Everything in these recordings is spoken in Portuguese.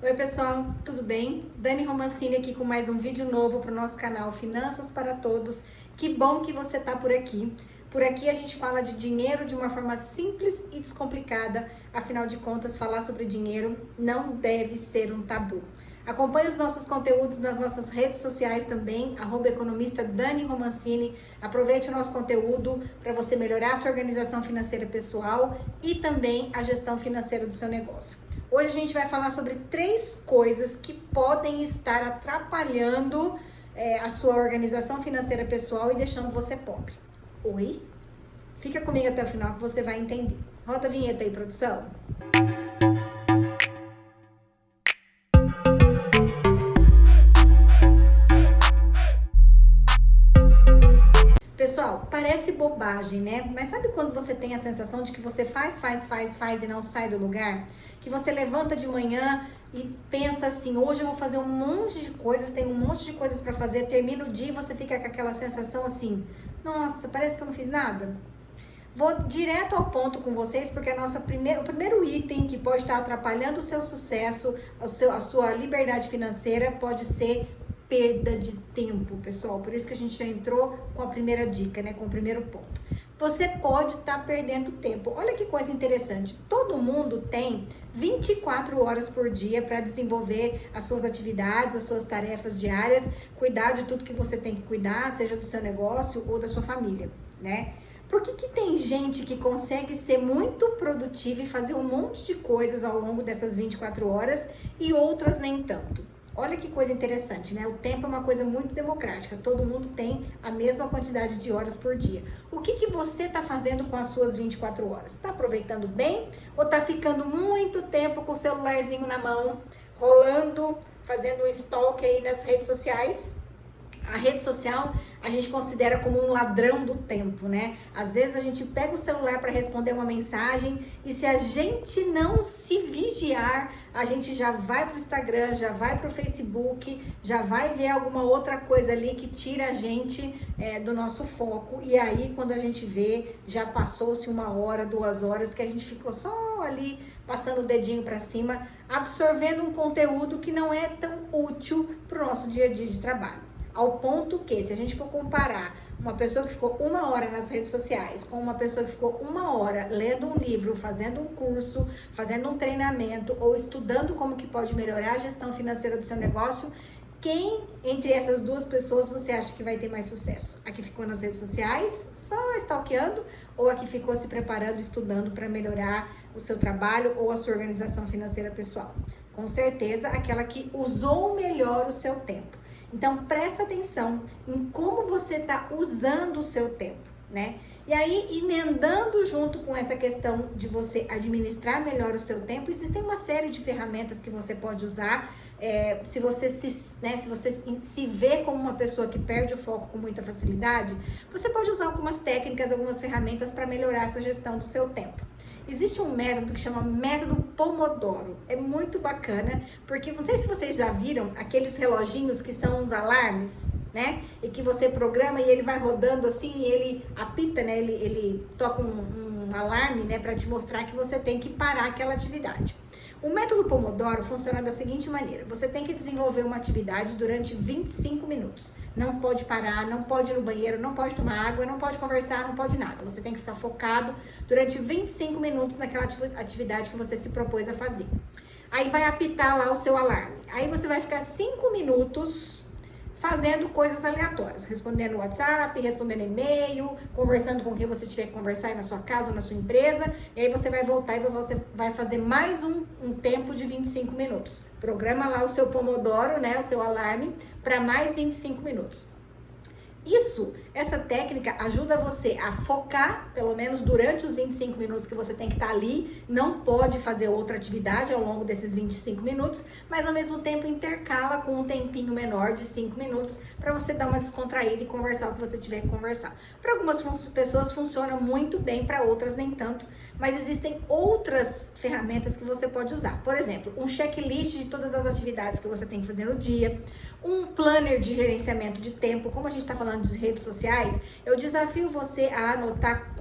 Oi pessoal, tudo bem? Dani Romancini aqui com mais um vídeo novo para o nosso canal Finanças para Todos. Que bom que você está por aqui. Por aqui a gente fala de dinheiro de uma forma simples e descomplicada. Afinal de contas, falar sobre dinheiro não deve ser um tabu. Acompanhe os nossos conteúdos nas nossas redes sociais também, @economista Dani Romancini. Aproveite o nosso conteúdo para você melhorar a sua organização financeira pessoal e também a gestão financeira do seu negócio. Hoje a gente vai falar sobre 3 coisas que podem estar atrapalhando a sua organização financeira pessoal e deixando você pobre. Oi? Fica comigo até o final que você vai entender. Roda a vinheta aí, produção. Pessoal, parece bobagem, né? Mas sabe quando você tem a sensação de que você faz e não sai do lugar? Que você levanta de manhã e pensa assim, hoje eu vou fazer um monte de coisas, tem um monte de coisas para fazer, termina o dia e você fica com aquela sensação assim, nossa, parece que eu não fiz nada. Vou direto ao ponto com vocês, porque o primeiro item que pode estar atrapalhando o seu sucesso, a sua liberdade financeira, pode ser perda de tempo, pessoal. Por isso que a gente já entrou com a primeira dica, né? Com o primeiro ponto. Você pode estar perdendo tempo. Olha que coisa interessante. Todo mundo tem 24 horas por dia para desenvolver as suas atividades, as suas tarefas diárias, cuidar de tudo que você tem que cuidar, seja do seu negócio ou da sua família, né? Por que tem gente que consegue ser muito produtiva e fazer um monte de coisas ao longo dessas 24 horas e outras nem tanto? Olha que coisa interessante, né? O tempo é uma coisa muito democrática. Todo mundo tem a mesma quantidade de horas por dia. O que você está fazendo com as suas 24 horas? Está aproveitando bem ou está ficando muito tempo com o celularzinho na mão, rolando, fazendo um stalk aí nas redes sociais? A rede social a gente considera como um ladrão do tempo, né? Às vezes a gente pega o celular para responder uma mensagem e se a gente não se vigiar, a gente já vai pro Instagram, já vai pro Facebook, já vai ver alguma outra coisa ali que tira a gente do nosso foco. E aí quando a gente vê, já passou-se 1 hora, 2 horas que a gente ficou só ali passando o dedinho para cima, absorvendo um conteúdo que não é tão útil pro nosso dia a dia de trabalho. Ao ponto que, se a gente for comparar uma pessoa que ficou 1 hora nas redes sociais com uma pessoa que ficou 1 hora lendo um livro, fazendo um curso, fazendo um treinamento ou estudando como que pode melhorar a gestão financeira do seu negócio, quem entre essas 2 pessoas você acha que vai ter mais sucesso? A que ficou nas redes sociais, só stalkeando, ou a que ficou se preparando, estudando para melhorar o seu trabalho ou a sua organização financeira pessoal? Com certeza, aquela que usou melhor o seu tempo. Então, presta atenção em como você está usando o seu tempo, né? E aí, emendando junto com essa questão de você administrar melhor o seu tempo, existem uma série de ferramentas que você pode usar. Se você se vê como uma pessoa que perde o foco com muita facilidade, você pode usar algumas técnicas, algumas ferramentas para melhorar essa gestão do seu tempo. Existe um método que chama método Pomodoro. É muito bacana, porque não sei se vocês já viram aqueles reloginhos que são os alarmes, né? E que você programa e ele vai rodando assim e ele apita, né? Ele toca um alarme, né? Para te mostrar que você tem que parar aquela atividade. O método Pomodoro funciona da seguinte maneira: você tem que desenvolver uma atividade durante 25 minutos. Não pode parar, não pode ir no banheiro, não pode tomar água, não pode conversar, não pode nada. Você tem que ficar focado durante 25 minutos naquela atividade que você se propôs a fazer. Aí vai apitar lá o seu alarme. Aí você vai ficar 5 minutos fazendo coisas aleatórias, respondendo WhatsApp, respondendo e-mail, conversando com quem você tiver que conversar aí na sua casa ou na sua empresa, e aí você vai voltar e você vai fazer mais um tempo de 25 minutos. Programa lá o seu Pomodoro, né, o seu alarme, para mais 25 minutos. Essa técnica ajuda você a focar, pelo menos durante os 25 minutos que você tem que estar ali, não pode fazer outra atividade ao longo desses 25 minutos, mas ao mesmo tempo intercala com um tempinho menor de 5 minutos para você dar uma descontraída e conversar o que você tiver que conversar. Para algumas pessoas funciona muito bem, para outras nem tanto, mas existem outras ferramentas que você pode usar. Por exemplo, um checklist de todas as atividades que você tem que fazer no dia, um planner de gerenciamento de tempo. Como a gente está falando de redes sociais, eu desafio você a anotar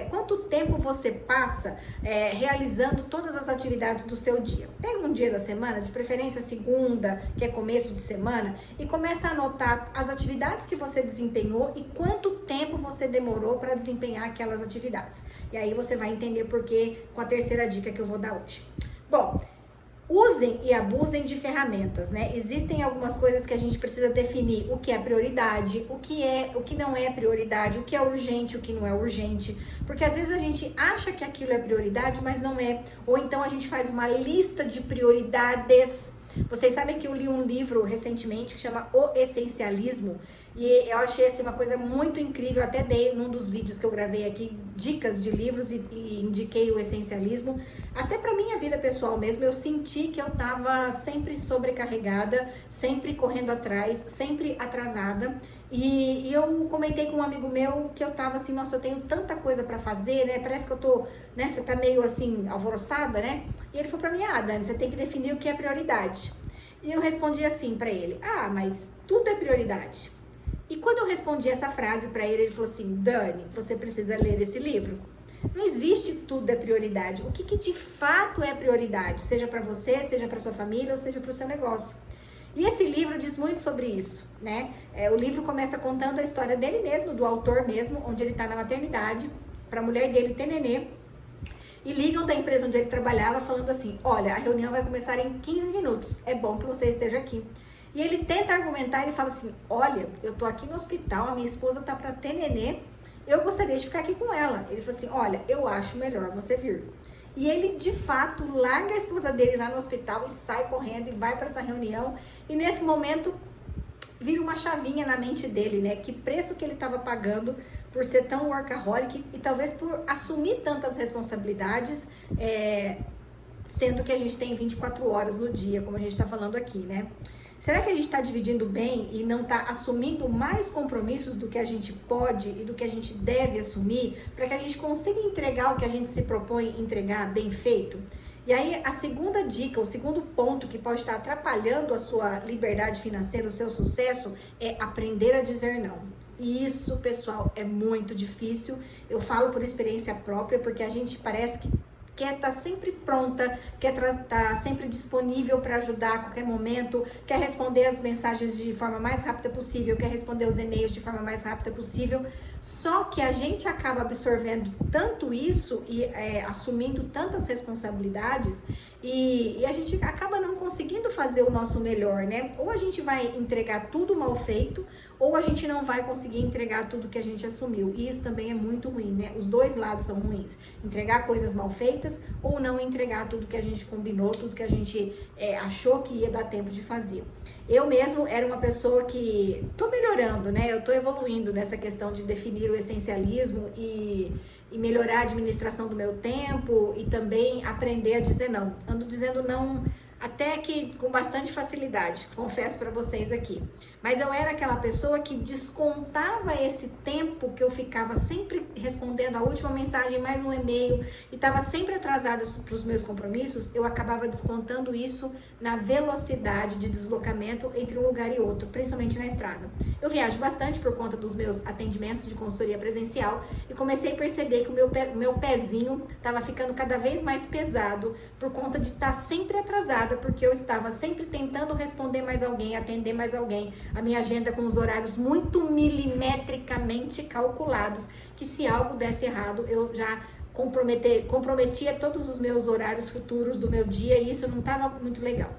quanto tempo você passa realizando todas as atividades do seu dia. Pega um dia da semana, de preferência segunda, que é começo de semana, e começa a anotar as atividades que você desempenhou e quanto tempo você demorou para desempenhar aquelas atividades. E aí você vai entender por quê com a terceira dica que eu vou dar hoje. Bom, usem e abusem de ferramentas, né? Existem algumas coisas que a gente precisa definir o que é prioridade, o que não é prioridade, o que é urgente, o que não é urgente. Porque às vezes a gente acha que aquilo é prioridade, mas não é. Ou então a gente faz uma lista de prioridades. Vocês sabem que eu li um livro recentemente que chama O Essencialismo, e eu achei assim uma coisa muito incrível. Até dei num dos vídeos que eu gravei aqui dicas de livros e indiquei o Essencialismo. Até para minha vida pessoal mesmo, eu senti que eu tava sempre sobrecarregada, sempre correndo atrás, sempre atrasada. E eu comentei com um amigo meu que eu tava assim, nossa, eu tenho tanta coisa pra fazer, né? Parece que eu tô, né? Você tá meio assim, alvoroçada, né? E ele falou pra mim, Dani, você tem que definir o que é prioridade. E eu respondi assim pra ele, mas tudo é prioridade. E quando eu respondi essa frase pra ele, ele falou assim, Dani, você precisa ler esse livro. Não existe tudo é prioridade. O que de fato é prioridade? Seja pra você, seja pra sua família ou seja pro seu negócio. E esse livro diz muito sobre isso, né? O livro começa contando a história dele mesmo, do autor mesmo, onde ele tá na maternidade, pra mulher dele ter nenê. E ligam da empresa onde ele trabalhava falando assim, olha, a reunião vai começar em 15 minutos, é bom que você esteja aqui. E ele tenta argumentar, ele fala assim, olha, eu tô aqui no hospital, a minha esposa tá pra ter nenê, eu gostaria de ficar aqui com ela. Ele falou assim, olha, eu acho melhor você vir. E ele, de fato, larga a esposa dele lá no hospital e sai correndo e vai para essa reunião. E nesse momento, vira uma chavinha na mente dele, né? Que preço que ele estava pagando por ser tão workaholic e talvez por assumir tantas responsabilidades, sendo que a gente tem 24 horas no dia, como a gente está falando aqui, né? Será que a gente está dividindo bem e não está assumindo mais compromissos do que a gente pode e do que a gente deve assumir para que a gente consiga entregar o que a gente se propõe entregar bem feito? E aí a segunda dica, o segundo ponto que pode estar atrapalhando a sua liberdade financeira, o seu sucesso, é aprender a dizer não. E isso, pessoal, é muito difícil. Eu falo por experiência própria, porque a gente parece que quer estar sempre pronta, quer estar sempre disponível para ajudar a qualquer momento, quer responder as mensagens de forma mais rápida possível, quer responder os e-mails de forma mais rápida possível. Só que a gente acaba absorvendo tanto isso e assumindo tantas responsabilidades e a gente acaba não conseguindo fazer o nosso melhor, né? Ou a gente vai entregar tudo mal feito, ou a gente não vai conseguir entregar tudo que a gente assumiu. E isso também é muito ruim, né? Os dois lados são ruins. Entregar coisas mal feitas ou não entregar tudo que a gente combinou, tudo que a gente achou que ia dar tempo de fazer. Eu mesmo era uma pessoa que tô melhorando, né? Eu tô evoluindo nessa questão de definir o essencialismo e melhorar a administração do meu tempo e também aprender a dizer não. Ando dizendo não até que com bastante facilidade, confesso para vocês aqui. Mas eu era aquela pessoa que descontava esse tempo que eu ficava sempre respondendo a última mensagem, mais um e-mail, e estava sempre atrasada para os meus compromissos, eu acabava descontando isso na velocidade de deslocamento entre um lugar e outro, principalmente na estrada. Eu viajo bastante por conta dos meus atendimentos de consultoria presencial e comecei a perceber que o meu pezinho estava ficando cada vez mais pesado por conta de estar sempre atrasada, porque eu estava sempre tentando responder mais alguém, atender mais alguém. A minha agenda com os horários muito milimetricamente calculados, que se algo desse errado, eu já comprometia todos os meus horários futuros do meu dia e isso não estava muito legal.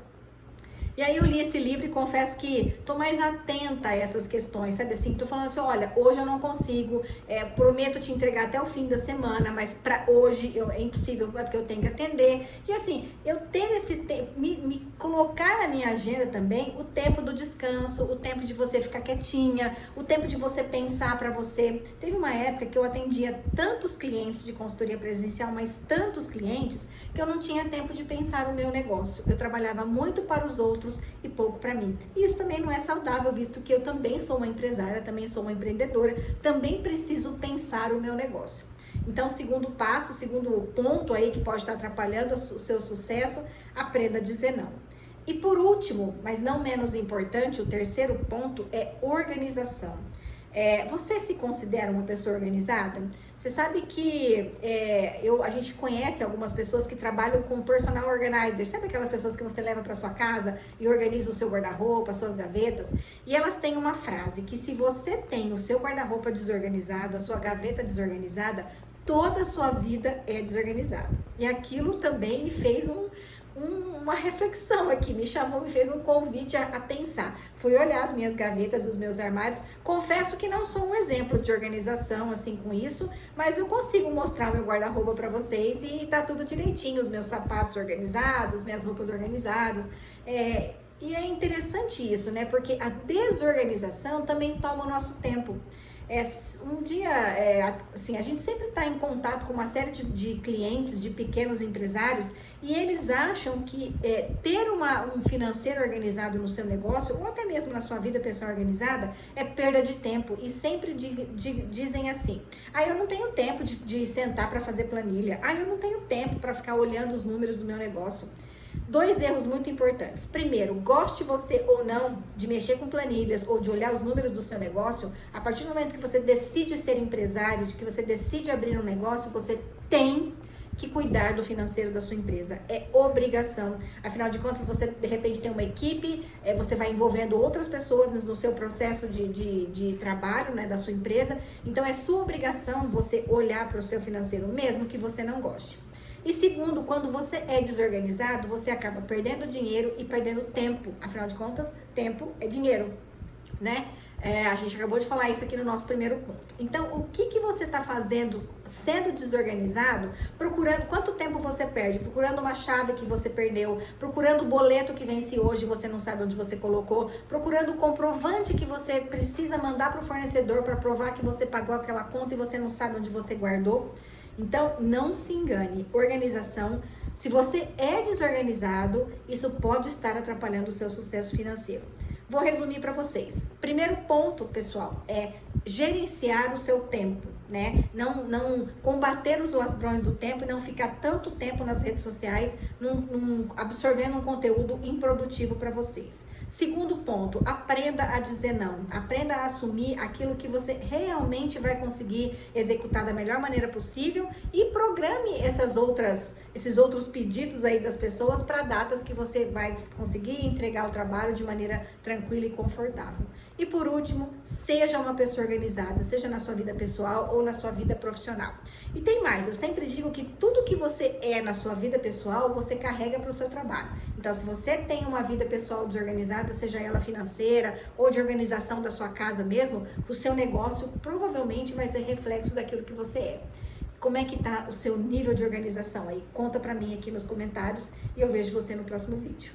E aí eu li esse livro e confesso que tô mais atenta a essas questões, sabe assim? Tô falando assim, olha, hoje eu não consigo, prometo te entregar até o fim da semana, mas pra hoje é impossível, porque eu tenho que atender. E assim, eu ter esse tempo, me colocar na minha agenda também o tempo do descanso, o tempo de você ficar quietinha, o tempo de você pensar pra você. Teve uma época que eu atendia tantos clientes de consultoria presencial, mas tantos clientes, que eu não tinha tempo de pensar o meu negócio. Eu trabalhava muito para os outros e pouco para mim. E isso também não é saudável, visto que eu também sou uma empresária, também sou uma empreendedora, também preciso pensar o meu negócio. Então, segundo passo, segundo ponto aí que pode estar atrapalhando o seu sucesso, aprenda a dizer não. E por último, mas não menos importante, o terceiro ponto é organização. Você se considera uma pessoa organizada? Você sabe que a gente conhece algumas pessoas que trabalham com personal organizer. Sabe aquelas pessoas que você leva para sua casa e organiza o seu guarda-roupa, suas gavetas? E elas têm uma frase que se você tem o seu guarda-roupa desorganizado, a sua gaveta desorganizada, toda a sua vida é desorganizada. E aquilo também me fez uma reflexão aqui, me chamou, me fez um convite a pensar. Fui olhar as minhas gavetas, os meus armários. Confesso que não sou um exemplo de organização assim com isso, mas eu consigo mostrar o meu guarda-roupa para vocês e tá tudo direitinho, os meus sapatos organizados, as minhas roupas organizadas. E é interessante isso, né? Porque a desorganização também toma o nosso tempo. Assim, a gente sempre está em contato com uma série de clientes, de pequenos empresários, e eles acham que ter um financeiro organizado no seu negócio, ou até mesmo na sua vida pessoal organizada, é perda de tempo. E sempre dizem assim: eu não tenho tempo de sentar para fazer planilha, eu não tenho tempo para ficar olhando os números do meu negócio. 2 erros muito importantes. Primeiro, goste você ou não de mexer com planilhas ou de olhar os números do seu negócio, a partir do momento que você decide ser empresário, de que você decide abrir um negócio, você tem que cuidar do financeiro da sua empresa. É obrigação. Afinal de contas, você de repente tem uma equipe, você vai envolvendo outras pessoas no seu processo de trabalho, né, da sua empresa. Então, é sua obrigação você olhar para o seu financeiro, mesmo que você não goste. E segundo, quando você é desorganizado, você acaba perdendo dinheiro e perdendo tempo. Afinal de contas, tempo é dinheiro, né? A gente acabou de falar isso aqui no nosso primeiro ponto. Então, o que você está fazendo sendo desorganizado, procurando, quanto tempo você perde? Procurando uma chave que você perdeu, procurando o boleto que vence hoje e você não sabe onde você colocou, procurando o comprovante que você precisa mandar para o fornecedor para provar que você pagou aquela conta e você não sabe onde você guardou. Então, não se engane, organização, se você é desorganizado, isso pode estar atrapalhando o seu sucesso financeiro. Vou resumir para vocês. Primeiro ponto, pessoal, é gerenciar o seu tempo, né? Não combater os ladrões do tempo e não ficar tanto tempo nas redes sociais, absorvendo um conteúdo improdutivo para vocês. Segundo ponto, aprenda a dizer não. Aprenda a assumir aquilo que você realmente vai conseguir executar da melhor maneira possível e programe esses outros pedidos aí das pessoas para datas que você vai conseguir entregar o trabalho de maneira tranquila e confortável. E por último, seja uma pessoa organizada, seja na sua vida pessoal ou na sua vida profissional. E tem mais, eu sempre digo que tudo que você é na sua vida pessoal, você carrega para o seu trabalho. Então, se você tem uma vida pessoal desorganizada, seja ela financeira ou de organização da sua casa mesmo, o seu negócio provavelmente vai ser reflexo daquilo que você é. Como é que tá o seu nível de organização aí? Conta para mim aqui nos comentários e eu vejo você no próximo vídeo.